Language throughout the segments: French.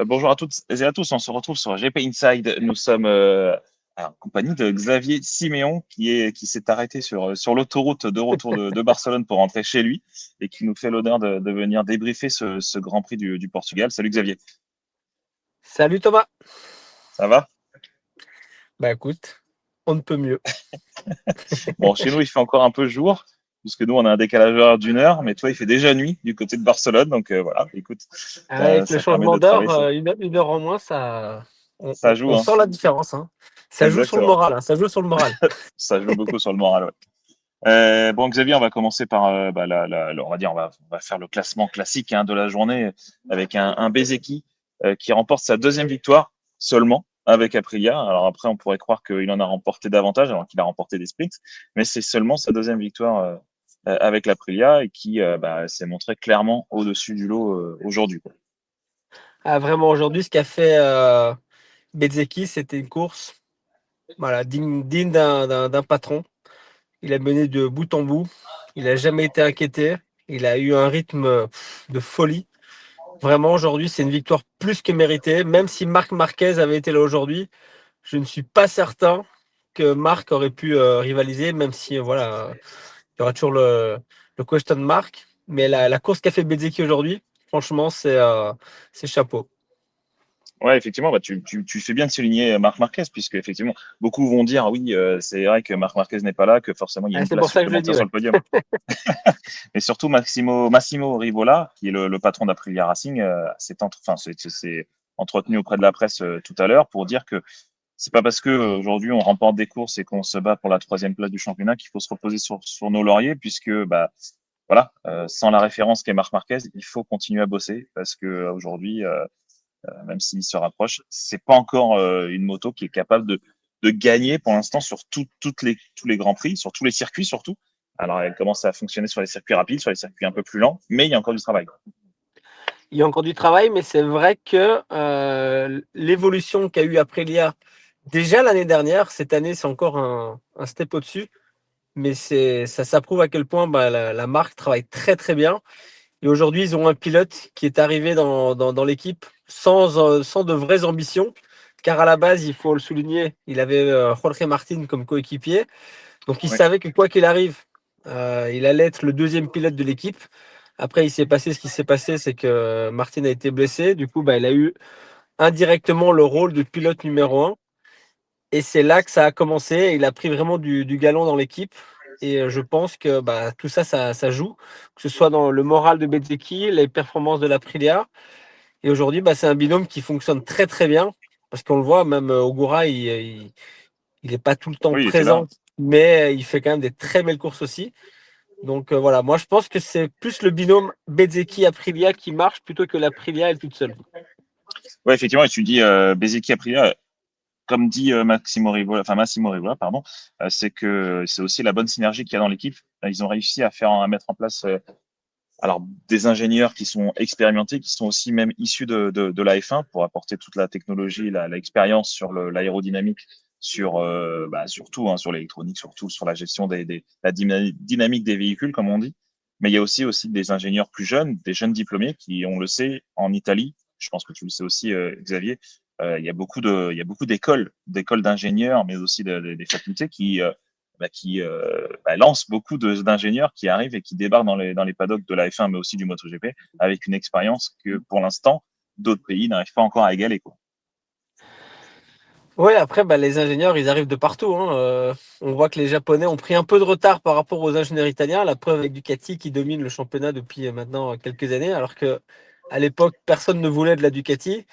Bonjour à toutes et à tous, on se retrouve sur GP Inside. Nous sommes en compagnie de Xavier Siméon qui s'est arrêté sur l'autoroute de retour de Barcelone pour rentrer chez lui et qui nous fait l'honneur de venir débriefer ce Grand Prix du Portugal. Salut Xavier, Salut Thomas. ça va? Bah écoute, on ne peut mieux. Bon, chez nous il fait encore un peu jour puisque nous on a un décalage horaire d'une heure, mais toi il fait déjà nuit du côté de Barcelone, donc voilà, écoute, Avec le ça permet changement de d'heure, travailler. une heure en moins, ça, on, Ça on- joue, on hein. sent la différence, hein. Ça joue sur le Exactement. moral, hein. Ça joue sur le moral. Ça joue beaucoup sur le moral, ouais. Bon, Xavier, on va commencer par, on va dire, on va faire le classement classique de la journée avec un Bezeki qui remporte sa deuxième victoire seulement avec Aprilia. Alors après, on pourrait croire qu'il en a remporté davantage alors qu'il a remporté des sprints, mais c'est seulement sa deuxième victoire avec l'Aprilia et qui s'est montré clairement au-dessus du lot aujourd'hui, quoi. Ah, vraiment, aujourd'hui, ce qu'a fait Bezzecchi, c'était une course voilà, digne d'un patron. Il a mené de bout en bout. Il n'a jamais été inquiété. Il a eu un rythme de folie. Vraiment, aujourd'hui, c'est une victoire plus que méritée. Même si Marc Marquez avait été là aujourd'hui, je ne suis pas certain que Marc aurait pu rivaliser, même si voilà, il y aura toujours le question mark. Mais la course qu'a fait Bezzecchi aujourd'hui, franchement, c'est chapeau. Ouais, effectivement, tu fais bien de souligner Marc Marquez, puisque effectivement, beaucoup vont dire, ah oui, c'est vrai que Marc Marquez n'est pas là, que forcément il y a Ah, une c'est place pour ça que je le dis, supplémentaire sur ouais. le podium. Et surtout, Massimo Rivola, qui est le patron d'Aprilia Racing, s'est entretenu auprès de la presse tout à l'heure pour dire que c'est pas parce que aujourd'hui on remporte des courses et qu'on se bat pour la troisième place du championnat qu'il faut se reposer sur nos lauriers, puisque voilà, sans la référence qu'est Marc Marquez, il faut continuer à bosser parce que aujourd'hui, même s'il se rapproche, c'est pas encore une moto qui est capable de gagner pour l'instant sur tous les grands prix, sur tous les circuits surtout. Alors, elle commence à fonctionner sur les circuits rapides, sur les circuits un peu plus lents, mais il y a encore du travail. Il y a encore du travail, mais c'est vrai que l'évolution qu'a eu Aprilia déjà l'année dernière, cette année, c'est encore un step au-dessus. Mais ça prouve à quel point la marque travaille très très bien. Et aujourd'hui, ils ont un pilote qui est arrivé dans l'équipe sans de vraies ambitions. Car à la base, il faut le souligner, il avait Jorge Martin comme coéquipier. Donc il Oui, savait que quoi qu'il arrive, il allait être le deuxième pilote de l'équipe. Après, il s'est passé ce qui s'est passé, c'est que Martin a été blessé. Du coup, il a eu indirectement le rôle de pilote numéro un. Et c'est là que ça a commencé. Il a pris vraiment du galon dans l'équipe. Et je pense que tout ça, ça joue, que ce soit dans le moral de Bezzecchi, les performances de l'Aprilia. Et aujourd'hui, c'est un binôme qui fonctionne très très bien. Parce qu'on le voit, même Ogura, il est pas tout le temps oui, il était là. présent, mais il fait quand même des très belles courses aussi. Donc voilà, moi je pense que c'est plus le binôme Bezzecchi-Aprilia qui marche plutôt que l'Aprilia elle toute seule. Ouais, effectivement, et tu dis Bezeki Aprilia, comme dit Massimo Rivola, pardon, c'est que c'est aussi la bonne synergie qu'il y a dans l'équipe. Ils ont réussi à mettre en place alors des ingénieurs qui sont expérimentés, qui sont aussi même issus de la F1 pour apporter toute la technologie, l'expérience sur l'aérodynamique, surtout sur l'électronique, surtout sur la gestion la dynamique des véhicules, comme on dit. Mais il y a aussi des ingénieurs plus jeunes, des jeunes diplômés qui, on le sait, en Italie, je pense que tu le sais aussi, Xavier, il y a beaucoup d'écoles d'ingénieurs, mais aussi des facultés qui lance beaucoup d'ingénieurs qui arrivent et qui débarquent dans les paddocks de la F1, mais aussi du MotoGP, avec une expérience que pour l'instant, d'autres pays n'arrivent pas encore à égaler, quoi. Oui, après, les ingénieurs, ils arrivent de partout, hein. On voit que les Japonais ont pris un peu de retard par rapport aux ingénieurs italiens. La preuve avec Ducati qui domine le championnat depuis maintenant quelques années, alors que à l'époque, personne ne voulait de la Ducati.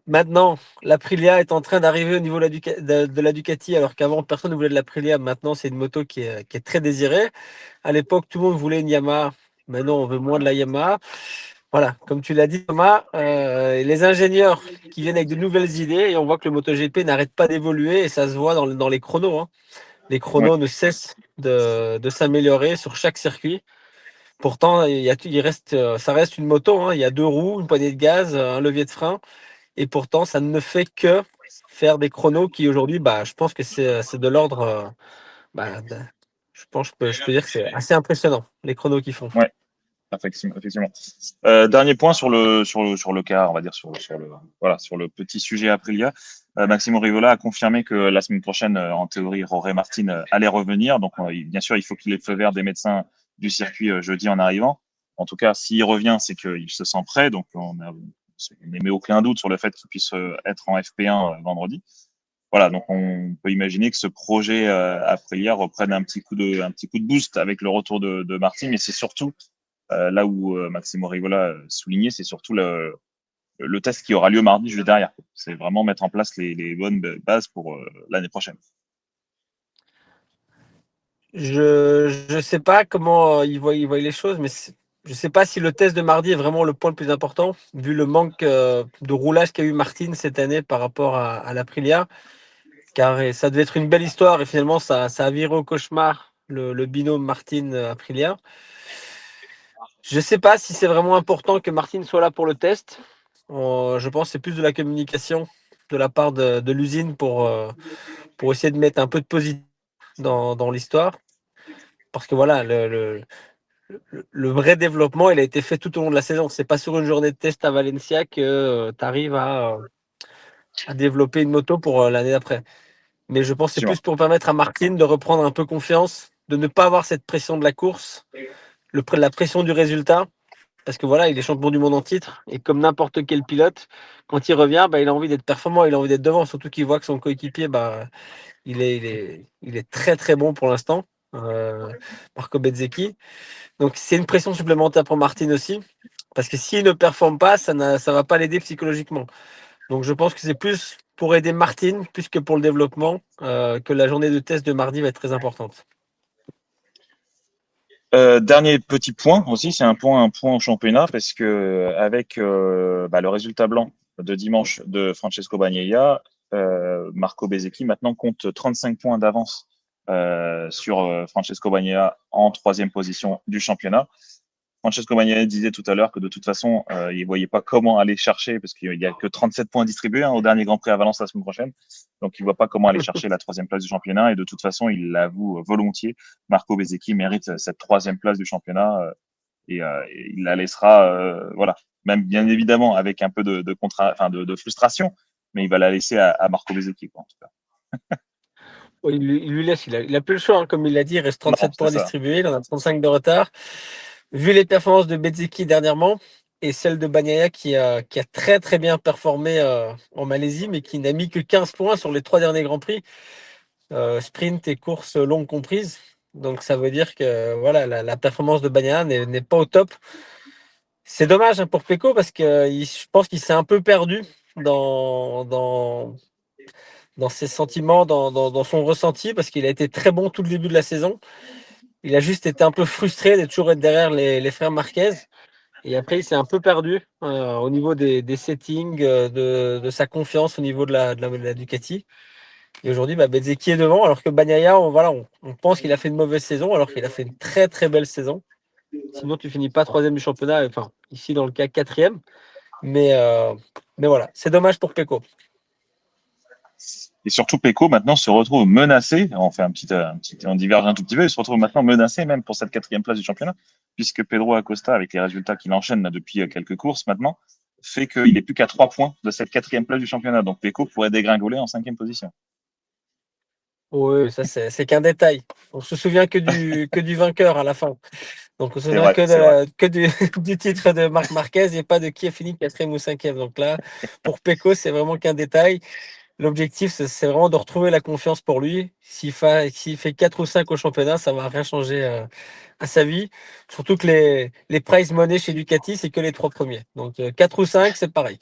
Maintenant, l'Aprilia est en train d'arriver au niveau de la Ducati, alors qu'avant, personne ne voulait de l'Aprilia. Maintenant, c'est une moto qui est très désirée. À l'époque, tout le monde voulait une Yamaha. Maintenant, on veut moins de la Yamaha. Voilà, comme tu l'as dit, Thomas, les ingénieurs qui viennent avec de nouvelles idées et on voit que le MotoGP n'arrête pas d'évoluer et ça se voit dans les chronos, hein. Les Ouais. chronos ne cessent de s'améliorer sur chaque circuit. Pourtant, ça reste une moto, hein. Il y a deux roues, une poignée de gaz, un levier de frein. Et pourtant, ça ne fait que faire des chronos qui aujourd'hui, je pense que c'est de l'ordre. Je pense, je peux dire que c'est assez impressionnant, les chronos qu'ils font. Ouais. Effectivement. Dernier point sur le cas, on va dire sur le petit sujet Aprilia. Maximo Rivola a confirmé que la semaine prochaine, en théorie, Jorge Martin allait revenir. Donc, bien sûr, il faut qu'il ait le feu vert des médecins du circuit jeudi en arrivant. En tout cas, s'il revient, c'est qu'il se sent prêt. Donc, on n'émet aucun doute sur le fait qu'il puisse être en FP1 vendredi. Voilà, donc on peut imaginer que ce projet Aprilia reprenne un petit coup de boost avec le retour de Martin, mais c'est surtout là où Maximo Rivola soulignait, c'est surtout le test qui aura lieu mardi juste derrière. C'est vraiment mettre en place les bonnes bases pour l'année prochaine. Je sais pas comment il voit les choses, mais je sais pas si le test de mardi est vraiment le point le plus important, vu le manque de roulage qu'a eu Martin cette année par rapport à l'Aprilia. Car ça devait être une belle histoire et finalement ça a viré au cauchemar le binôme Martin-Aprilia. Je sais pas si c'est vraiment important que Martin soit là pour le test. Je pense que c'est plus de la communication de la part de l'usine pour essayer de mettre un peu de positif dans l'histoire. Parce que voilà, le vrai développement, il a été fait tout au long de la saison. C'est pas sur une journée de test à Valencia que tu arrives à développer une moto pour l'année d'après. Mais je pense que c'est plus pour permettre à Martin de reprendre un peu confiance, de ne pas avoir cette pression de la course, la pression du résultat. Parce que voilà, il est champion du monde en titre. Et comme n'importe quel pilote, quand il revient, bah, il a envie d'être performant, il a envie d'être devant. Surtout qu'il voit que son coéquipier, bah, il est très très bon pour l'instant. Marco Bezzecchi. Donc c'est une pression supplémentaire pour Martin aussi. Parce que s'il ne performe pas, ça ne va pas l'aider psychologiquement. Donc je pense que c'est plus pour aider Martin, plus que pour le développement, que la journée de test de mardi va être très importante. Dernier petit point aussi, c'est un point au championnat parce que avec le résultat blanc de dimanche de Francesco Bagnaia, Marco Bezzecchi maintenant compte 35 points d'avance sur Francesco Bagnaia en troisième position du championnat. Francesco Bagnaia disait tout à l'heure que de toute façon, il ne voyait pas comment aller chercher, parce qu'il n'y a que 37 points distribués au dernier Grand Prix à Valence la semaine prochaine. Donc, il ne voit pas comment aller chercher la troisième place du championnat. Et de toute façon, il l'avoue volontiers, Marco Bezzecchi mérite cette troisième place du championnat et il la laissera, voilà, même bien évidemment avec un peu de frustration, mais il va la laisser à Marco Bezzecchi, quoi, en tout cas. Il lui laisse, il a plus le choix, hein, comme il l'a dit, il reste Non, 37 c'est points ça. distribués, il en a 35 de retard. Vu les performances de Bezzecchi dernièrement et celle de Bagnaia qui a très très bien performé en Malaisie, mais qui n'a mis que 15 points sur les 3 derniers Grands Prix, sprint et course longue comprises. Donc ça veut dire que voilà, la performance de Bagnaia n'est pas au top. C'est dommage, hein, pour Pecco parce que je pense qu'il s'est un peu perdu dans, dans, dans ses sentiments, dans son ressenti, parce qu'il a été très bon tout le début de la saison. Il a juste été un peu frustré d'être toujours être derrière les frères Marquez. Et après, il s'est un peu perdu au niveau des settings, de sa confiance au niveau de la Ducati. Et aujourd'hui, bah, Bezzecchi est devant, alors que Bagnaia, on pense qu'il a fait une mauvaise saison, alors qu'il a fait une très très belle saison. Sinon, tu finis pas troisième du championnat, enfin, ici dans le cas quatrième. Mais, euh, mais voilà, c'est dommage pour Pecco. Et surtout, Pecco maintenant se retrouve menacé. On fait on diverge un tout petit peu. Il se retrouve maintenant menacé même pour cette quatrième place du championnat, puisque Pedro Acosta, avec les résultats qu'il enchaîne là, depuis quelques courses maintenant, fait qu'il n'est plus qu'à 3 points de cette quatrième place du championnat. Donc Pecco pourrait dégringoler en cinquième position. Oui, ça c'est qu'un détail. On se souvient que du vainqueur à la fin. Donc on se C'est souvient vrai, c'est vrai. que du titre de Marc Marquez et pas de qui a fini quatrième ou cinquième. Donc là, pour Pecco, c'est vraiment qu'un détail. L'objectif, c'est vraiment de retrouver la confiance pour lui. S'il fait 4 ou 5 au championnat, ça va rien changer à sa vie. Surtout que les prize money chez Ducati, c'est que les 3 premiers. Donc 4 ou 5, c'est pareil.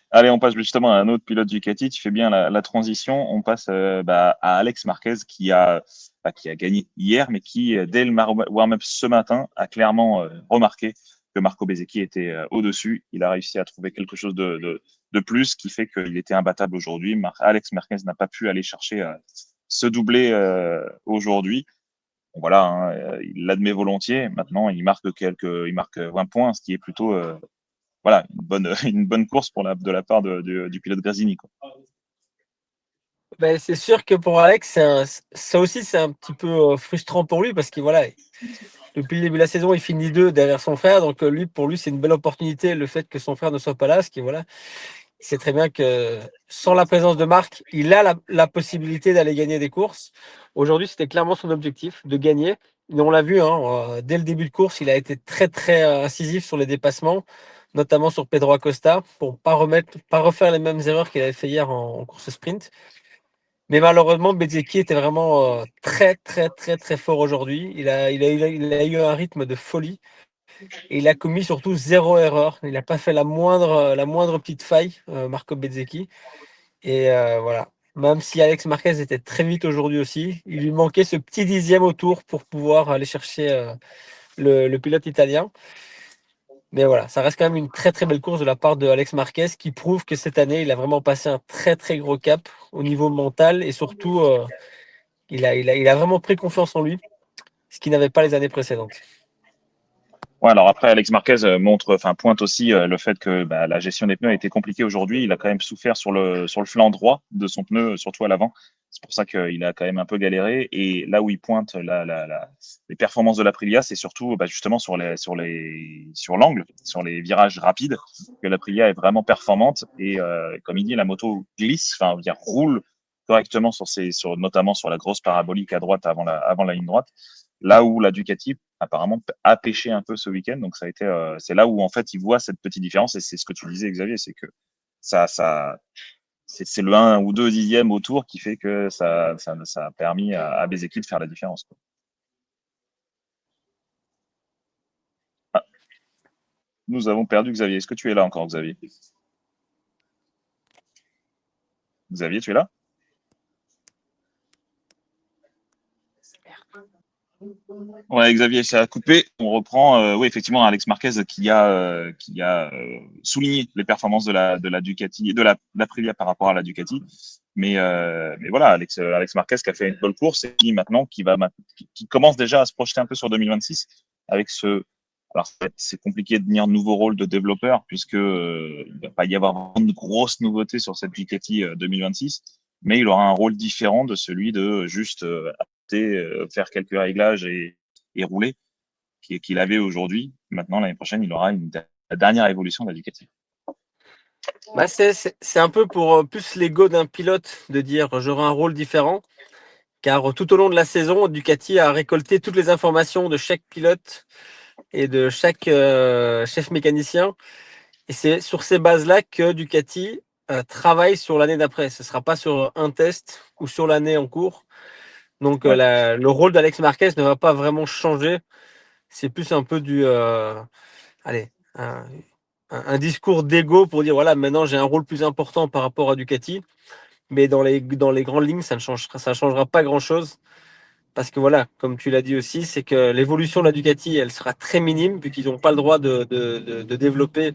Allez, on passe justement à un autre pilote Ducati. Tu fais bien la transition. On passe à Alex Marquez qui a gagné hier, mais qui, dès le warm-up ce matin, a clairement remarqué que Marco Bezzecchi était au-dessus. Il a réussi à trouver quelque chose de plus qui fait qu'il était imbattable aujourd'hui. Alex Marquez n'a pas pu aller chercher ce doublé aujourd'hui. Bon, voilà, hein, il l'admet volontiers. Maintenant, il marque 20 points, ce qui est plutôt voilà, une bonne, une bonne course de la part du pilote Gresini, quoi. Ben, c'est sûr que pour Alex, ça aussi, c'est un petit peu frustrant pour lui parce que voilà, depuis le début de la saison, il finit 2 derrière son frère. Donc, pour lui, c'est une belle opportunité le fait que son frère ne soit pas là. Parce qu'il voilà, il sait très bien que sans la présence de Marc, il a la possibilité d'aller gagner des courses. Aujourd'hui, c'était clairement son objectif de gagner. Et on l'a vu, hein, dès le début de course, il a été très très incisif sur les dépassements, notamment sur Pedro Acosta, pour pas refaire les mêmes erreurs qu'il avait fait hier en course sprint. Mais malheureusement, Bezzecchi était vraiment très, très, très, très fort aujourd'hui. Il a eu un rythme de folie et il a commis surtout zéro erreur. Il n'a pas fait la moindre petite faille, Marco Bezzecchi. Et voilà. Même si Alex Marquez était très vite aujourd'hui aussi, il lui manquait ce petit dixième au tour pour pouvoir aller chercher le pilote italien. Mais voilà, ça reste quand même une très très belle course de la part de Alex Marquez qui prouve que cette année, il a vraiment passé un très très gros cap au niveau mental et surtout, il a vraiment pris confiance en lui, ce qu'il n'avait pas les années précédentes. Ouais, alors après, Alex Marquez pointe aussi le fait que bah, la gestion des pneus a été compliquée aujourd'hui. Il a quand même souffert sur le flanc droit de son pneu, surtout à l'avant. C'est pour ça qu'il a quand même un peu galéré. Et là où il pointe les performances de l'Aprilia, c'est surtout bah, justement sur l'angle, sur les virages rapides, que l'Aprilia est vraiment performante. Et comme il dit, la moto glisse, enfin, dire roule correctement notamment sur la grosse parabolique à droite avant la ligne droite. Là où la Ducati apparemment a pêché un peu ce week-end. Donc ça a été, c'est là où en fait il voit cette petite différence et c'est ce que tu disais Xavier, c'est que ça c'est le 1 ou 2 dixièmes au tour qui fait que ça a permis à Bezeki de faire la différence. Quoi. Ah, nous avons perdu Xavier. Est-ce que tu es là encore Xavier? Xavier, tu es là? Ouais, Xavier, ça a coupé. On reprend. Oui, effectivement, Alex Marquez qui a souligné les performances de la Ducati, de l'Aprilia par rapport à la Ducati. Mais voilà, Alex Marquez qui a fait une bonne course et qui maintenant qui commence déjà à se projeter un peu sur 2026 avec ce. Alors c'est compliqué de tenir nouveau rôle de développeur puisque il va pas y avoir vraiment de grosses nouveautés sur cette Ducati 2026, mais il aura un rôle différent de celui de juste faire quelques réglages et rouler qu'il avait aujourd'hui. Maintenant, l'année prochaine, il aura la dernière évolution de la Ducati. Bah, c'est un peu pour plus l'ego d'un pilote de dire j'aurai un rôle différent, car tout au long de la saison, Ducati a récolté toutes les informations de chaque pilote et de chaque chef mécanicien. Et c'est sur ces bases-là que Ducati travaille sur l'année d'après. Ce ne sera pas sur un test ou sur l'année en cours. Donc Ouais. le rôle d'Alex Marquez ne va pas vraiment changer. C'est plus un peu allez, un discours d'ego pour dire voilà, maintenant j'ai un rôle plus important par rapport à Ducati. Mais dans les grandes lignes, ça ne changera pas grand-chose. Parce que voilà, comme tu l'as dit aussi, c'est que l'évolution de la Ducati, elle sera très minime, vu qu'ils n'ont pas le droit de développer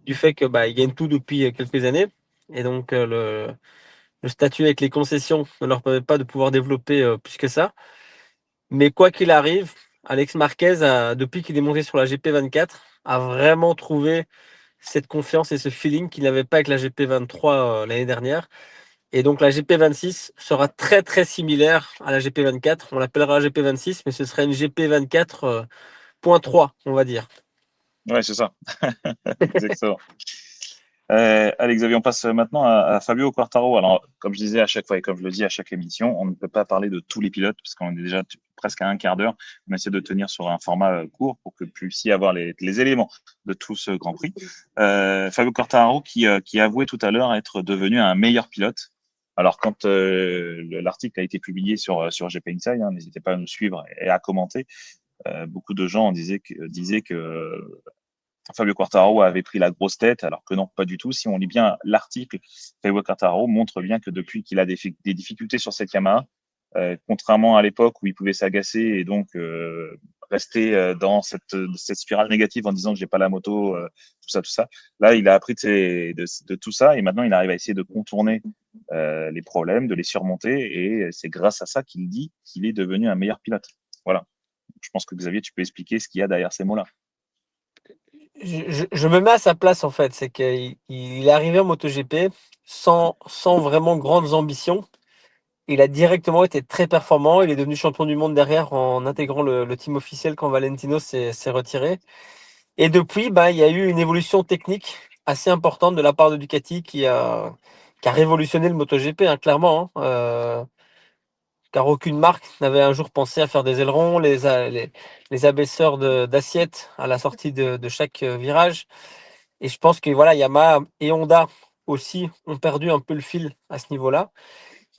du fait que ils gagnent tout depuis quelques années. Et donc le statut avec les concessions ne leur permet pas de pouvoir développer plus que ça. Mais quoi qu'il arrive, Alex Marquez, depuis qu'il est monté sur la GP24, a vraiment trouvé cette confiance et ce feeling qu'il n'avait pas avec la GP23 l'année dernière. Et donc la GP26 sera très très similaire à la GP24. On l'appellera GP26, mais ce serait une GP24.3, on va dire. Ouais, c'est ça. Exactement. Allez, Xavier, on passe maintenant à Fabio Quartaro. Alors, comme je disais à chaque fois et comme je le dis à chaque émission, on ne peut pas parler de tous les pilotes parce qu'on est déjà presque à un quart d'heure. On essaie de tenir sur un format court pour que vous puissiez avoir les éléments de tout ce Grand Prix. Fabio Quartaro qui a avoué tout à l'heure être devenu un meilleur pilote. Alors, quand l'article a été publié sur GP Inside, hein, n'hésitez pas à nous suivre et à commenter. Beaucoup de gens disaient que Fabio Quartararo avait pris la grosse tête, alors que non, pas du tout. Si on lit bien l'article, Fabio Quartararo montre bien que depuis qu'il a des difficultés sur cette Yamaha, contrairement à l'époque où il pouvait s'agacer et donc rester dans cette spirale négative en disant que j'ai pas la moto, tout ça. Là, il a appris de tout ça et maintenant il arrive à essayer de contourner les problèmes, de les surmonter et c'est grâce à ça qu'il dit qu'il est devenu un meilleur pilote. Voilà. Je pense que Xavier, tu peux expliquer ce qu'il y a derrière ces mots-là. Je me mets à sa place en fait. C'est qu'il est arrivé en MotoGP sans vraiment grandes ambitions. Il a directement été très performant. Il est devenu champion du monde derrière en intégrant le team officiel quand Valentino s'est retiré. Et depuis, il y a eu une évolution technique assez importante de la part de Ducati qui a révolutionné le MotoGP, hein, clairement, hein. Car aucune marque n'avait un jour pensé à faire des ailerons, les abaisseurs d'assiettes à la sortie de chaque virage. Et je pense que voilà, Yamaha et Honda aussi ont perdu un peu le fil à ce niveau-là.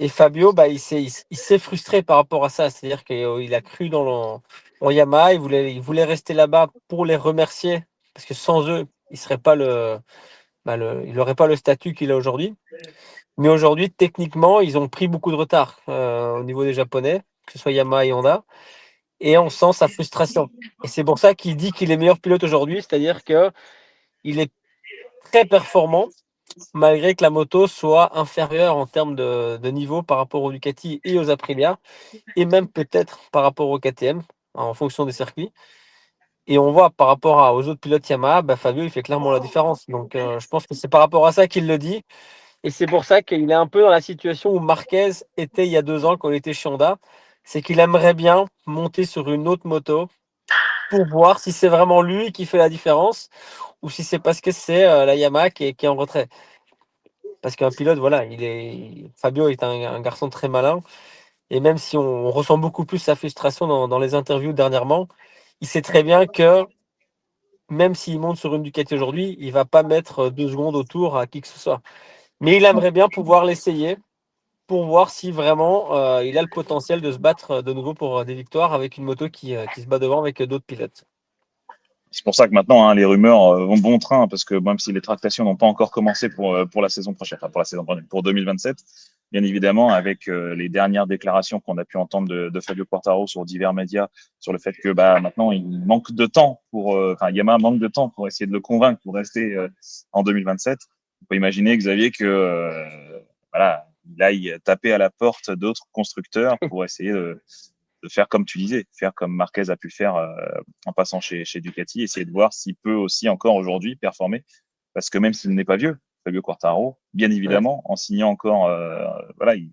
Et Fabio, il s'est frustré par rapport à ça. C'est-à-dire qu'il a cru en Yamaha, il voulait rester là-bas pour les remercier, parce que sans eux, il n'aurait pas le statut qu'il a aujourd'hui. Mais aujourd'hui, techniquement, ils ont pris beaucoup de retard au niveau des Japonais, que ce soit Yamaha et Honda, et on sent sa frustration. Et c'est pour ça qu'il dit qu'il est meilleur pilote aujourd'hui, c'est-à-dire qu'il est très performant, malgré que la moto soit inférieure en termes de niveau par rapport aux Ducati et aux Aprilia, et même peut-être par rapport au KTM, en fonction des circuits. Et on voit par rapport aux autres pilotes Yamaha, Fabio, il fait clairement la différence. Donc je pense que c'est par rapport à ça qu'il le dit. Et c'est pour ça qu'il est un peu dans la situation où Marquez était il y a 2 ans quand il était chez Honda. C'est qu'il aimerait bien monter sur une autre moto pour voir si c'est vraiment lui qui fait la différence ou si c'est parce que c'est la Yamaha qui est en retrait. Parce qu'un pilote, voilà, Fabio est un garçon très malin. Et même si on ressent beaucoup plus sa frustration dans les interviews dernièrement, il sait très bien que même s'il monte sur une Ducati aujourd'hui, il va pas mettre 2 secondes autour à qui que ce soit. Mais il aimerait bien pouvoir l'essayer pour voir si vraiment il a le potentiel de se battre de nouveau pour des victoires avec une moto qui se bat devant avec d'autres pilotes. C'est pour ça que maintenant, hein, les rumeurs vont bon train, parce que même si les tractations n'ont pas encore commencé pour la saison prochaine, enfin pour la saison prochaine, pour 2027, bien évidemment, avec les dernières déclarations qu'on a pu entendre de Fabio Quartararo sur divers médias, sur le fait que maintenant, il manque de temps Yamaha manque de temps pour essayer de le convaincre pour rester en 2027. On peut imaginer, Xavier, que voilà, il aille taper à la porte d'autres constructeurs pour essayer de faire comme tu disais, faire comme Marquez a pu faire en passant chez Ducati, essayer de voir s'il peut aussi encore aujourd'hui performer. Parce que même s'il n'est pas vieux, Fabio Quartararo, bien Ouais. évidemment, en signant encore, voilà, il,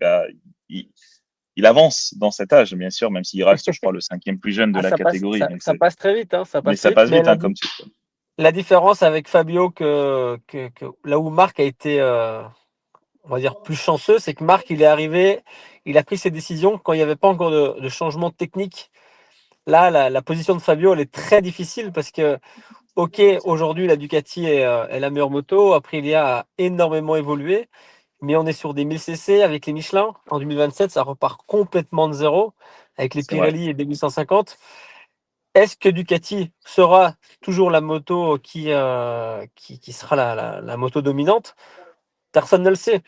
il avance dans cet âge, bien sûr, même s'il reste, je crois, le cinquième plus jeune de Ah, la ça passe, catégorie. ça, Donc ça passe très vite, hein, ça mais passe ça très vite. passe Mais vite, hein, comme tu dis. la différence avec Fabio, là où Marc a été, on va dire, plus chanceux, c'est que Marc, il est arrivé, il a pris ses décisions quand il n'y avait pas encore de changement technique. Là, la position de Fabio, elle est très difficile parce que, ok, aujourd'hui, la Ducati est la meilleure moto. Aprilia a énormément évolué, mais on est sur des 1000 cc avec les Michelin. En 2027, ça repart complètement de zéro avec les C'est vrai. Pirelli et des 1150. Est-ce que Ducati sera toujours la moto qui sera la moto dominante? Personne ne le sait.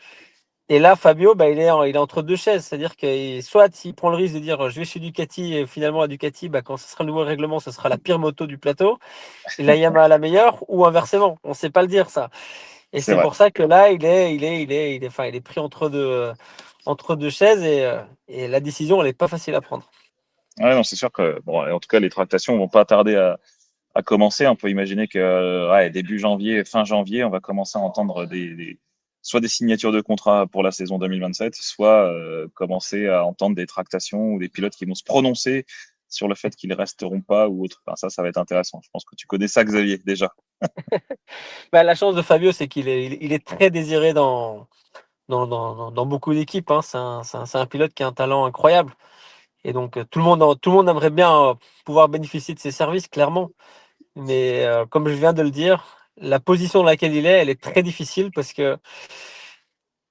Et là, Fabio, il est entre deux chaises. C'est-à-dire que soit il prend le risque de dire je vais chez Ducati et finalement la Ducati, quand ce sera le nouveau règlement, ce sera la pire moto du plateau et la Yamaha la meilleure, ou inversement. On ne sait pas le dire ça. Et C'est c'est vrai. pour ça que là, il est pris entre deux chaises et la décision, elle n'est pas facile à prendre. Ouais, non, c'est sûr que, bon, en tout cas, les tractations vont pas tarder à commencer. On peut imaginer que ouais, début janvier, fin janvier, on va commencer à entendre soit des signatures de contrats pour la saison 2027, soit commencer à entendre des tractations ou des pilotes qui vont se prononcer sur le fait qu'ils resteront pas ou autre. Enfin, ça va être intéressant. Je pense que tu connais ça, Xavier, déjà. La chance de Fabio, c'est qu'il est très désiré dans beaucoup d'équipes, hein. C'est un pilote qui a un talent incroyable. Et donc, tout le monde aimerait bien pouvoir bénéficier de ses services, clairement. Mais comme je viens de le dire, la position dans laquelle il est, elle est très difficile parce que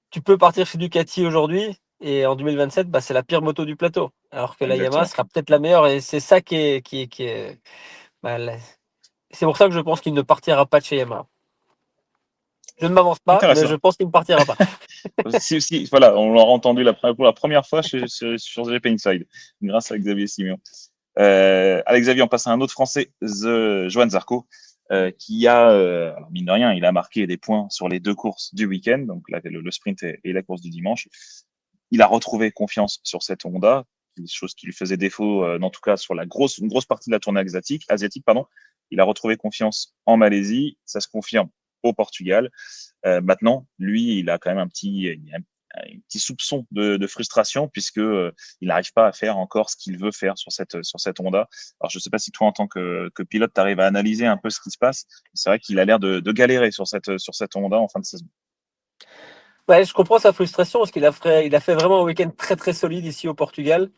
tu peux partir chez Ducati aujourd'hui et en 2027, c'est la pire moto du plateau. Alors que la Yamaha Exactement. sera peut-être la meilleure et c'est ça qui est c'est pour ça que je pense qu'il ne partira pas de chez Yamaha. Je ne m'avance pas, mais je Intéressant. pense qu'il ne partira pas. Si, voilà, on l'aura entendu pour la première fois sur GP Inside, grâce à Xavier Simeon. Avec Xavier, on passe à un autre Français, Johan Zarco, qui a, alors mine de rien, il a marqué des points sur les deux courses du week-end, donc le sprint et la course du dimanche. Il a retrouvé confiance sur cette Honda, chose qui lui faisait défaut, en tout cas sur une grosse partie de la tournée asiatique, pardon. Il a retrouvé confiance en Malaisie, ça se confirme au Portugal. Maintenant, lui, il a quand même un petit soupçon de frustration puisque il n'arrive pas à faire encore ce qu'il veut faire sur cette Honda. Alors je ne sais pas si toi en tant que pilote, tu arrives à analyser un peu ce qui se passe. C'est vrai qu'il a l'air de galérer sur cette Honda en fin de saison. Ouais, je comprends sa frustration parce il a fait vraiment un week-end très très solide ici au Portugal.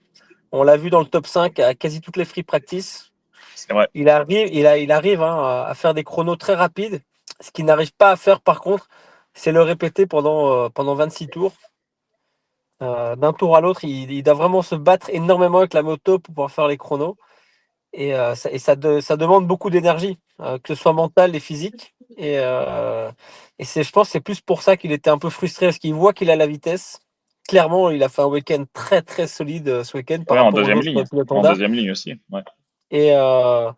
On l'a vu dans le top 5 à quasi toutes les free practice. C'est vrai. Il arrive hein, à faire des chronos très rapides. Ce qu'il n'arrive pas à faire par contre, c'est le répéter pendant 26 tours. D'un tour à l'autre, il doit vraiment se battre énormément avec la moto pour pouvoir faire les chronos. Ça demande beaucoup d'énergie, que ce soit mentale et physique. Je pense que c'est plus pour ça qu'il était un peu frustré, parce qu'il voit qu'il a la vitesse. Clairement, il a fait un week-end très très solide ce week-end par Ouais, rapport aux autres pilotes en Honda. deuxième ligne aussi. Ouais, Et, euh,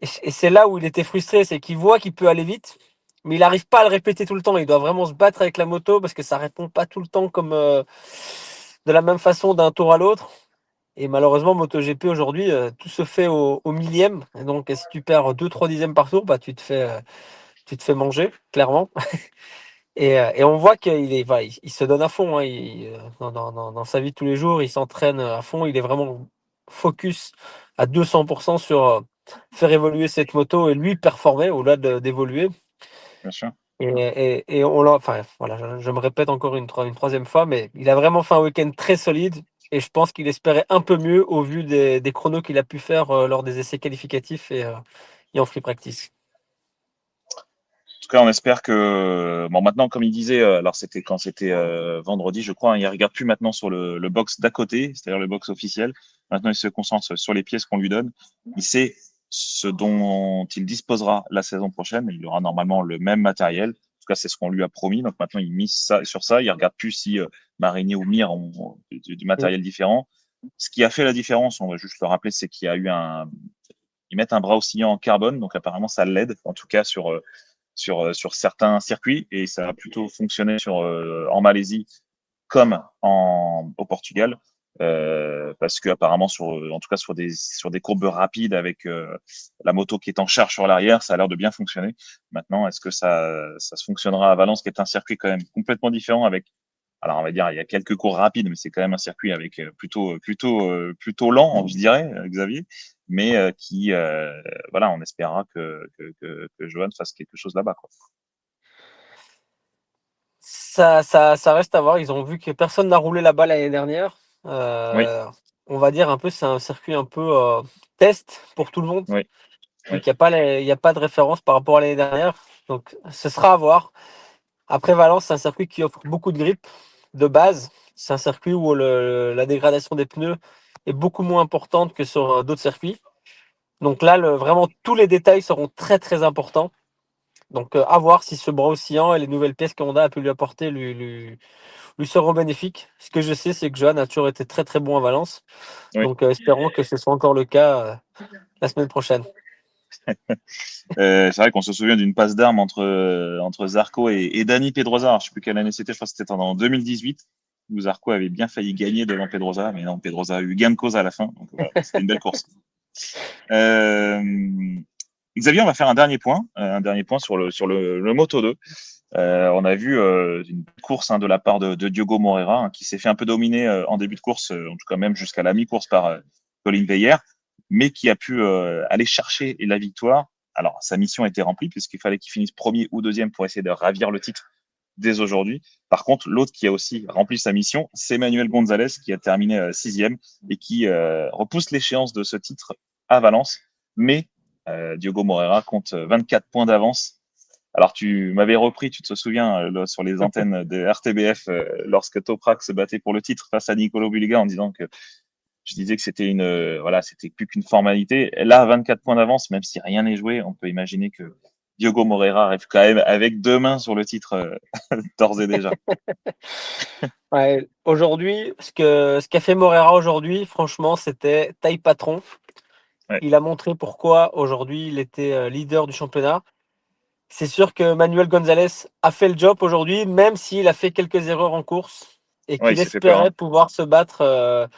et c'est là où il était frustré, c'est qu'il voit qu'il peut aller vite, mais il n'arrive pas à le répéter tout le temps. Il doit vraiment se battre avec la moto parce que ça répond pas tout le temps comme de la même façon d'un tour à l'autre. Et malheureusement, MotoGP aujourd'hui, tout se fait au millième. Et donc, si tu perds 2-3 dixièmes par tour, bah, tu te fais manger, clairement. Et on voit voilà, il se donne à fond. Hein. Dans sa vie de tous les jours, il s'entraîne à fond. Il est vraiment focus à 200% sur faire évoluer cette moto et lui performer au-delà d'évoluer. bien sûr. Enfin, voilà, je me répète encore une troisième fois, mais il a vraiment fait un week-end très solide et je pense qu'il espérait un peu mieux au vu des chronos qu'il a pu faire lors des essais qualificatifs et en free practice. En tout cas, on espère que bon maintenant, comme il disait, alors c'était quand c'était vendredi, je crois, hein, il regarde plus maintenant sur le box d'à côté, c'est-à-dire le box officiel. Maintenant, il se concentre sur les pièces qu'on lui donne. Il sait ce dont il disposera la saison prochaine. Il aura normalement le même matériel. En tout cas, c'est ce qu'on lui a promis. Donc maintenant, il mise ça sur ça. Il regarde plus si Marini ou Mir ont du matériel différent. Ce qui a fait la différence, on va juste le rappeler, c'est qu'il y a eu ils mettent un bras oscillant en carbone, donc apparemment ça l'aide, en tout cas sur certains circuits, et ça a plutôt fonctionné en Malaisie comme au Portugal, parce que apparemment en tout cas sur des courbes rapides avec la moto qui est en charge sur l'arrière, ça a l'air de bien fonctionner. Maintenant, est-ce que ça se fonctionnera à Valence, qui est un circuit quand même complètement différent avec alors, on va dire, il y a quelques cours rapides, mais c'est quand même un circuit avec plutôt lent, je dirais, Xavier, mais voilà, on espérera que Johan fasse quelque chose là-bas, quoi. Ça reste à voir. Ils ont vu que personne n'a roulé là-bas l'année dernière. Oui, On va dire un peu, c'est un circuit un peu test pour tout le monde, oui, vu oui, qu'il n'y a pas de référence par rapport à l'année dernière. Donc, ce sera à voir. Après, Valence, c'est un circuit qui offre beaucoup de grip de base. C'est un circuit où la dégradation des pneus est beaucoup moins importante que sur d'autres circuits. Donc là, vraiment, tous les détails seront très très importants. Donc à voir si ce bras oscillant et les nouvelles pièces qu'Honda a pu lui apporter lui seront bénéfiques. Ce que je sais, c'est que Johan a toujours été très très bon à Valence. oui. Donc espérons que ce soit encore le cas la semaine prochaine. C'est vrai qu'on se souvient d'une passe d'armes entre Zarco et Dani Pedrosa. Alors, je ne sais plus quelle année c'était, je crois que c'était en 2018, où Zarco avait bien failli gagner devant Pedrosa, mais non, Pedrosa a eu gain de cause à la fin. Donc voilà, c'était une belle course. Euh, Xavier, on va faire un dernier point le Moto 2. On a vu une course de la part de Diogo Moreira, qui s'est fait un peu dominer en début de course, en tout cas même jusqu'à la mi-course par Colin Veyer, mais qui a pu aller chercher la victoire. Alors, sa mission était remplie puisqu'il fallait qu'il finisse premier ou deuxième pour essayer de ravir le titre dès aujourd'hui. Par contre, l'autre qui a aussi rempli sa mission, c'est Manuel Gonzalez qui a terminé sixième et qui repousse l'échéance de ce titre à Valence. Mais Diogo Moreira compte 24 points d'avance. Alors, tu m'avais repris, tu te souviens, sur les antennes de RTBF, lorsque Toprak se battait pour le titre face à Nicolo Bulliga en disant que je disais que c'était voilà, c'était plus qu'une formalité. Là, 24 points d'avance, même si rien n'est joué, on peut imaginer que Diogo Moreira arrive quand même avec deux mains sur le titre d'ores et déjà. Ouais, aujourd'hui, ce qu'a fait Moreira aujourd'hui, franchement, c'était taille patron. Ouais, Il a montré pourquoi aujourd'hui il était leader du championnat. C'est sûr que Manuel Gonzalez a fait le job aujourd'hui, même s'il a fait quelques erreurs en course et ouais, il qu'il s'est fait peur, espérait hein. pouvoir se battre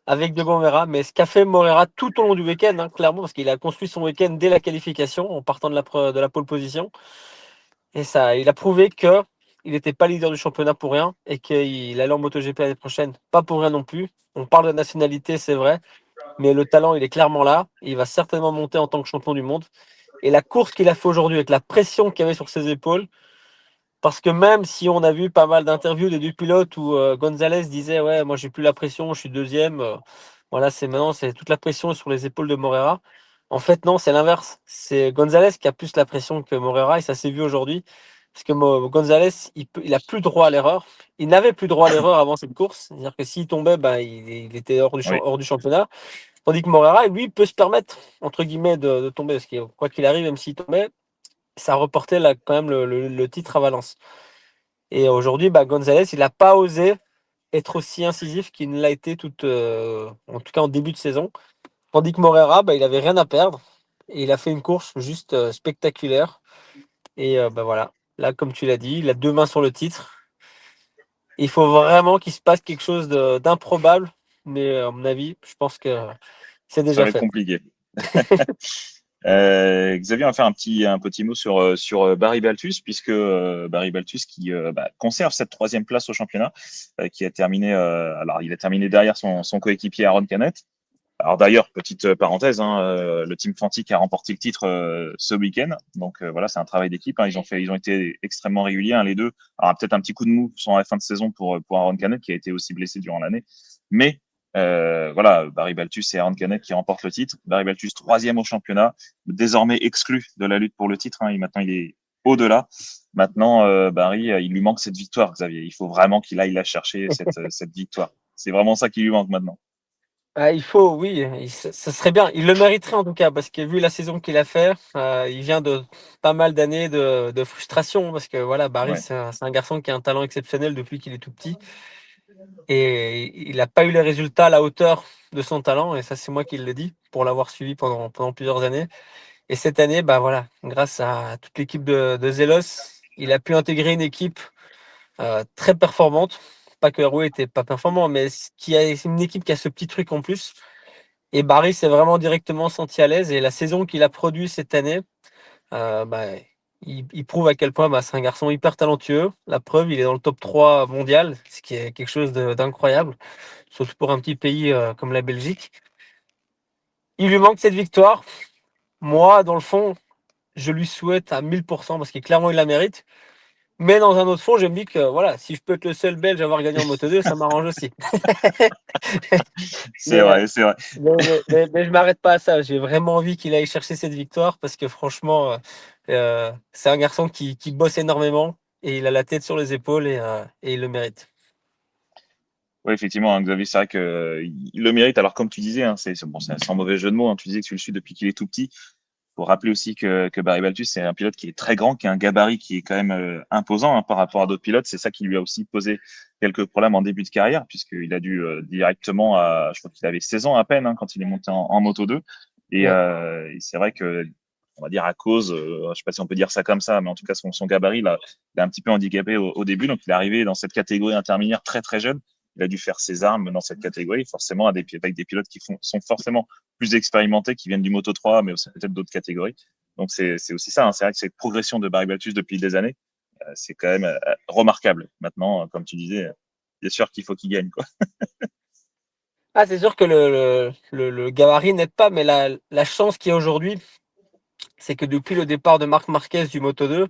avec Diogo Moreira. Mais ce qu'a fait Moreira tout au long du week-end, hein, clairement, parce qu'il a construit son week-end dès la qualification en partant de la pole position. Et ça, il a prouvé que il n'était pas leader du championnat pour rien et qu'il allait en MotoGP l'année prochaine, pas pour rien non plus. On parle de nationalité, c'est vrai, mais le talent, il est clairement là. Il va certainement monter en tant que champion du monde. Et la course qu'il a fait aujourd'hui, avec la pression qu'il y avait sur ses épaules, parce que même si on a vu pas mal d'interviews des deux pilotes où Gonzalez disait ouais, moi j'ai plus la pression, je suis deuxième. Voilà, c'est maintenant c'est toute la pression est sur les épaules de Morera. En fait, non, c'est l'inverse. C'est Gonzalez qui a plus la pression que Morera et ça s'est vu aujourd'hui. Parce que Gonzalez, il a plus droit à l'erreur. Il n'avait plus droit à l'erreur avant cette course. C'est-à-dire que s'il tombait, bah, il était Oui, hors du championnat. Tandis que Morera, lui, peut se permettre, entre guillemets, de tomber. Parce que quoi qu'il arrive, même s'il tombait, ça reportait là, quand même le titre à Valence. Et aujourd'hui, bah, Gonzalez, il n'a pas osé être aussi incisif qu'il ne l'a été en tout cas en début de saison. Tandis que Morera, bah, il avait rien à perdre. Et il a fait une course juste spectaculaire. Et bah, voilà, là, comme tu l'as dit, il a deux mains sur le titre. Il faut vraiment qu'il se passe quelque chose d'improbable. Mais à mon avis, je pense que c'est ça déjà va être fait. compliqué. Xavier, on va faire un petit mot sur Barry Baltus, puisque Barry Baltus qui conserve cette troisième place au championnat, qui a terminé, alors il a terminé derrière son coéquipier Aaron Canet. Alors d'ailleurs, petite parenthèse, hein, le Team Fantic a remporté le titre ce week-end, donc voilà, c'est un travail d'équipe. Hein. Ils ont été extrêmement réguliers, hein, les deux. Alors peut-être un petit coup de mou sur la fin de saison pour Aaron Canet qui a été aussi blessé durant l'année, mais voilà, Barry Baltus et Aaron Canet qui remportent le titre. Barry Baltus troisième au championnat, désormais exclu de la lutte pour le titre. Hein, maintenant, il est au-delà. Maintenant, Barry, il lui manque cette victoire, Xavier. Il faut vraiment qu'il aille la chercher cette victoire. C'est vraiment ça qui lui manque maintenant. Ah, il faut, oui, ça serait bien. Il le mériterait en tout cas, parce que vu la saison qu'il a fait, il vient de pas mal d'années de frustration, parce que voilà, Barry, Ouais. c'est un garçon qui a un talent exceptionnel depuis qu'il est tout petit, et il n'a pas eu les résultats à la hauteur de son talent, et ça c'est moi qui le dis, pour l'avoir suivi pendant plusieurs années. Et cette année, bah voilà, grâce à toute l'équipe de Zelos, il a pu intégrer une équipe très performante. Pas que Haroué était pas performant, mais c'est une équipe qui a ce petit truc en plus. Et Barry s'est vraiment directement senti à l'aise. Et la saison qu'il a produit cette année, bah, il prouve à quel point bah, c'est un garçon hyper talentueux. La preuve, il est dans le top 3 mondial, ce qui est quelque chose d'incroyable, surtout pour un petit pays comme la Belgique. Il lui manque cette victoire. Moi, dans le fond, je lui souhaite à 1000% parce qu'il clairement il la mérite. Mais dans un autre fond, je me dis que voilà, si je peux être le seul Belge à avoir gagné en Moto 2, ça m'arrange aussi. C'est Mais, vrai, c'est vrai. mais je m'arrête pas à ça. J'ai vraiment envie qu'il aille chercher cette victoire parce que franchement, c'est un garçon qui bosse énormément et il a la tête sur les épaules et il le mérite. Oui, effectivement, hein, Xavier, c'est vrai qu'il le mérite. Alors, comme tu disais, hein, bon, c'est sans mauvais jeu de mots. Hein, tu disais que tu le suis depuis qu'il est tout petit. Faut rappeler aussi que Barry Baltus, c'est un pilote qui est très grand, qui a un gabarit qui est quand même imposant hein, par rapport à d'autres pilotes. C'est ça qui lui a aussi posé quelques problèmes en début de carrière, puisqu'il a dû directement, je crois qu'il avait 16 ans à peine hein, quand il est monté en Moto 2. Ouais. Et c'est vrai que, on va dire à cause, je sais pas si on peut dire ça comme ça, mais en tout cas son gabarit l'a un petit peu handicapé au début. Donc il est arrivé dans cette catégorie intermédiaire très très jeune. Il a dû faire ses armes dans cette catégorie, forcément avec des pilotes qui sont forcément plus expérimentés, qui viennent du Moto 3, mais aussi peut-être d'autres catégories. Donc c'est aussi ça. Hein. C'est vrai que cette progression de Barry Baltus depuis des années, c'est quand même remarquable. Maintenant, comme tu disais, bien sûr qu'il faut qu'il gagne. Quoi. Ah, c'est sûr que le gabarit n'aide pas, mais la chance qu'il y a aujourd'hui, c'est que depuis le départ de Marc Marquez du Moto 2,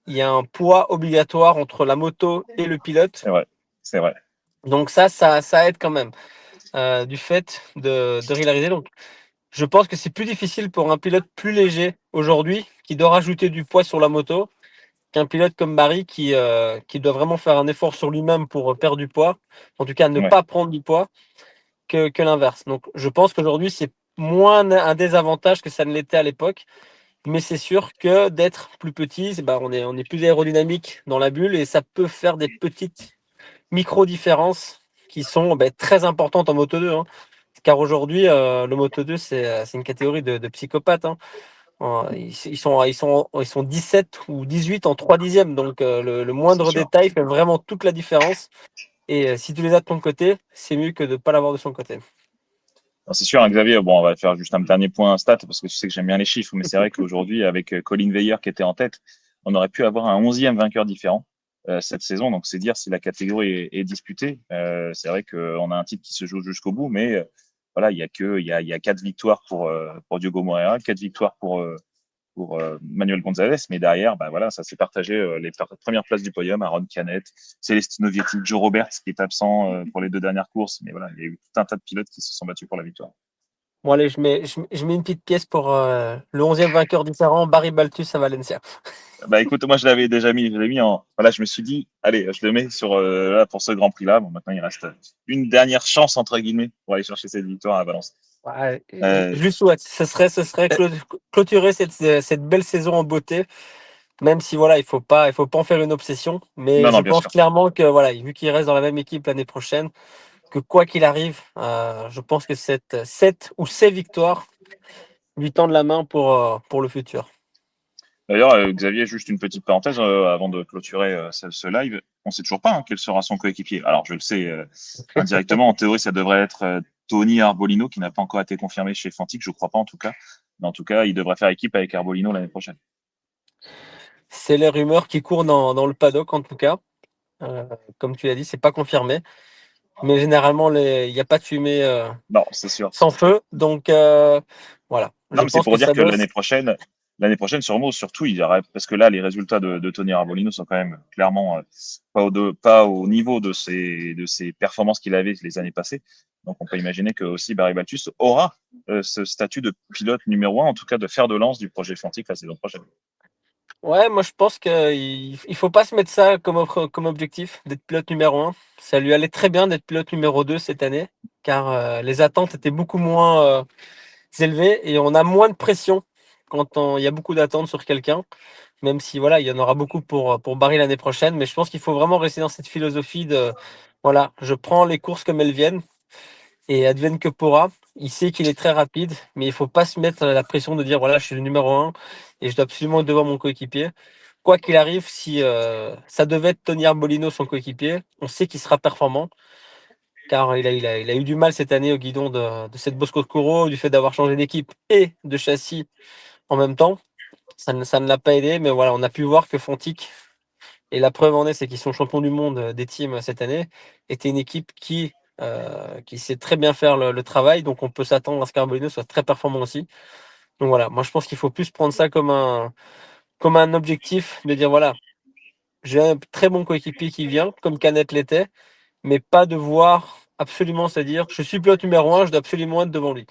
il y a un poids obligatoire entre la moto et le pilote. C'est vrai, c'est vrai. Donc ça aide quand même du fait de régulariser. Donc je pense que c'est plus difficile pour un pilote plus léger aujourd'hui qui doit rajouter du poids sur la moto qu'un pilote comme Barry qui doit vraiment faire un effort sur lui-même pour perdre du poids, en tout cas ne Ouais. pas prendre du poids que l'inverse. Donc je pense qu'aujourd'hui c'est moins un désavantage que ça ne l'était à l'époque, mais c'est sûr que d'être plus petit, on est plus aérodynamique dans la bulle et ça peut faire des petites micro-différences qui sont très importantes en Moto 2. Hein. Car aujourd'hui, le Moto 2, c'est une catégorie de psychopathes. Hein. Ils sont 17 ou 18 en 3 dixièmes. Donc, le C'est moindre sûr. détail fait vraiment toute la différence. Et si tu les as de ton côté, c'est mieux que de ne pas l'avoir de son côté. C'est sûr, hein, Xavier, bon, on va faire juste un dernier point stat parce que tu sais que j'aime bien les chiffres, mais c'est vrai qu'aujourd'hui, avec Colin Veyer qui était en tête, on aurait pu avoir un 11e vainqueur différent. cette saison. Donc, c'est dire si la catégorie est disputée. C'est vrai qu'on a un titre qui se joue jusqu'au bout, mais voilà, il y a 4 victoires pour Diogo Moreira, 4 victoires pour Manuel Gonzalez, mais derrière, bah voilà, ça s'est partagé les premières places du podium. Aaron Canet, Celestino Vietti, Joe Roberts qui est absent pour les 2 dernières courses, mais voilà, il y a eu tout un tas de pilotes qui se sont battus pour la victoire. Bon, allez, je mets une petite pièce pour le 11e vainqueur différent, Barry Baltus à Valencia. Bah écoute, moi je l'avais déjà mis, je l'ai mis en. Voilà, je me suis dit, allez, je le mets sur là, pour ce Grand Prix-là. Bon, maintenant il reste une dernière chance entre guillemets pour aller chercher cette victoire à Valence. Ouais, Euh, je lui souhaite. Ce serait clôturer cette belle saison en beauté, même si voilà, il faut pas en faire une obsession. Mais non, je non, bien pense sûr. clairement que voilà, vu qu'il reste dans la même équipe l'année prochaine, que quoi qu'il arrive, je pense que cette ou ces victoires lui tendent la main pour le futur. D'ailleurs, Xavier, juste une petite parenthèse avant de clôturer ce live. On sait toujours pas quel sera son coéquipier. Alors, je le sais indirectement. En théorie, ça devrait être Tony Arbolino, qui n'a pas encore été confirmé chez Fantic. Je crois pas en tout cas. Mais en tout cas, il devrait faire équipe avec Arbolino l'année prochaine. C'est les rumeurs qui courent dans le paddock en tout cas. Euh, Comme tu l'as dit, c'est pas confirmé. Mais généralement, il n'y a pas de fumée Non, c'est sûr. sans feu. Donc voilà, Non, je mais c'est pense pour que dire ça que doit. l'année prochaine, sur Mo, surtout, il y aura, parce que là, les résultats de Tony Arbolino sont quand même clairement pas au niveau de ses performances qu'il avait les années passées. Donc, on peut imaginer que aussi Barry Baltus aura ce statut de pilote numéro 1, en tout cas de fer de lance du projet Fantic la saison prochaine. Ouais, moi je pense qu'il faut pas se mettre ça comme objectif d'être pilote numéro un. Ça lui allait très bien d'être pilote numéro 2 cette année, car les attentes étaient beaucoup moins élevées et on a moins de pression quand il y a beaucoup d'attentes sur quelqu'un, même si voilà, il y en aura beaucoup pour Barry l'année prochaine. Mais je pense qu'il faut vraiment rester dans cette philosophie de voilà, je prends les courses comme elles viennent. Et advienne que pourra, il sait qu'il est très rapide, mais il faut pas se mettre la pression de dire voilà, je suis le numéro un et je dois absolument être devant mon coéquipier. Quoi qu'il arrive, si ça devait être Tony Arbolino son coéquipier, on sait qu'il sera performant, car il a eu du mal cette année au guidon de cette Bosco-Curo, du fait d'avoir changé d'équipe et de châssis en même temps. Ça ne l'a pas aidé, mais voilà, on a pu voir que Fontic, et la preuve en est, c'est qu'ils sont champions du monde des teams cette année, était une équipe qui sait très bien faire le travail. Donc, on peut s'attendre à ce qu'Arbolino soit très performant aussi. Donc, voilà, moi, je pense qu'il faut plus prendre ça comme un objectif de dire voilà, j'ai un très bon coéquipier qui vient, comme Canet l'était, mais pas de voir absolument se dire je suis pilote numéro un, je dois absolument être devant lui.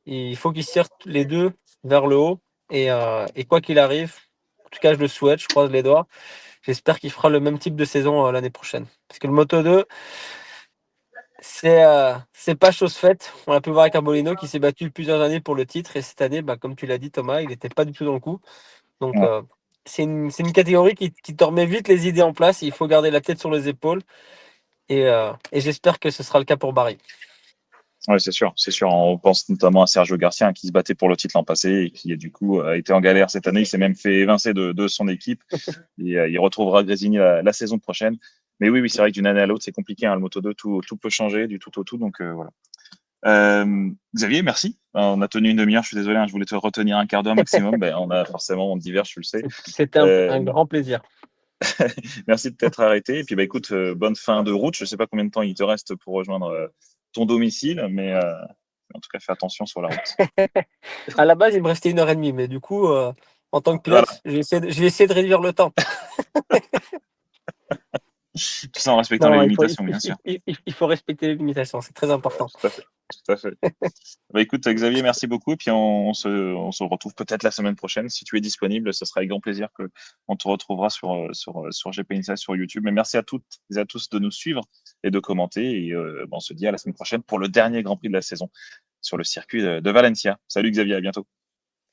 Il faut qu'ils se tirent les deux vers le haut. Et quoi qu'il arrive, en tout cas, je le souhaite, je croise les doigts. J'espère qu'il fera le même type de saison l'année prochaine. Parce que le Moto 2, c'est pas chose faite. On a pu voir avec Arbolino qui s'est battu plusieurs années pour le titre. Et cette année, bah, comme tu l'as dit, Thomas, il n'était pas du tout dans le coup. Donc, Ouais, c'est une catégorie qui te remet vite les idées en place. Il faut garder la tête sur les épaules. Et j'espère que ce sera le cas pour Barry. ouais, c'est sûr, c'est sûr. On pense notamment à Sergio Garcia qui se battait pour le titre l'an passé et qui du coup a été en galère cette année. Il s'est même fait évincer de son équipe. Et, il retrouvera Grésini la saison prochaine. Mais oui, oui, c'est vrai que d'une année à l'autre, c'est compliqué. Le Moto 2, tout peut changer du tout au tout. Donc voilà. Xavier, merci. On a tenu une demi-heure. Je suis désolé, je voulais te retenir un quart d'heure maximum. Ben, on diverge, tu le sais. C'était un, Euh, un grand plaisir. Merci de t'être arrêté. Et puis, bah, écoute, bonne fin de route. Je sais pas combien de temps il te reste pour rejoindre ton domicile, mais en tout cas, fais attention sur la route. À la base, il me restait 1 heure et demie. Mais du coup, en tant que Voilà, pilote, je vais essayer de réduire le temps. tout ça en respectant les Non, il faut, il, limitations, bien sûr. il- il- il faut respecter les limitations. C'est très important. Tout à fait, tout à fait. Bah, écoute, Xavier, merci beaucoup. Et puis, on se retrouve peut-être la semaine prochaine. Si tu es disponible, ce sera avec grand plaisir que on te retrouvera sur GP Insight sur YouTube. Mais merci à toutes et à tous de nous suivre et de commenter. Et on se dit à la semaine prochaine pour le dernier Grand Prix de la saison sur le circuit de Valencia. Salut Xavier, à bientôt.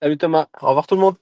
Salut Thomas. Au revoir tout le monde.